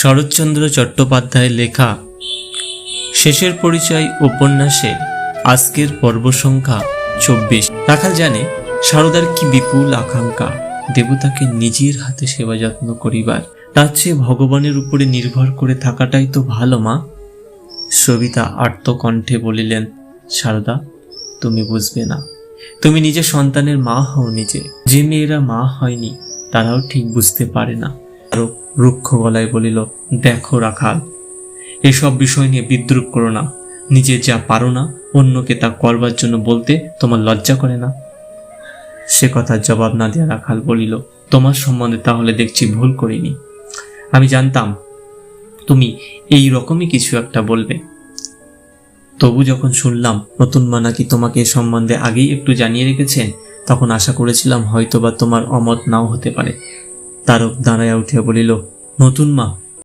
শরৎচন্দ্র চট্টোপাধ্যায়ের লেখা শেষের পরিচয় উপন্যাসে আজকের পর্ব সংখ্যা ২৪। রাখাল জানে সারদার কি বিপুল আকাঙ্ক্ষা দেবতাকে নিজের হাতে সেবা যত্ন করিবার, তার চেয়ে ভগবানের উপরে নির্ভর করে থাকাটাই তো ভালো মা। সবিতা আর্ত কণ্ঠে বলিলেন, সারদা তুমি বুঝবে না, তুমি নিজে সন্তানের মা হও নিজে। যে মেয়েরা মা হয়নি তারাও ঠিক বুঝতে পারে না। আরো রুক্ষ গলায় বলিল, দেখো রাখাল, এসব বিষয় নিয়ে বিদ্রুপ করো না। নিজে যা পারো না অন্যকে তা করবার জন্য বলতে তোমার লজ্জা করে না? সে কথার জবাব না দিয়া রাখাল বলিল, তোমার সম্বন্ধে তাহলে দেখছি ভুল করিনি। আমি জানতাম তুমি এই রকমই কিছু একটা বলবে। তবু যখন শুনলাম নতুন মা নাকি তোমাকে এ সম্বন্ধে আগেই একটু জানিয়ে রেখেছেন, তখন আশা করেছিলাম হয়তোবা তোমার অমত নাও হতে পারে। তারক দাঁড়াইয়া উঠিয়া বলিল, নতুন মা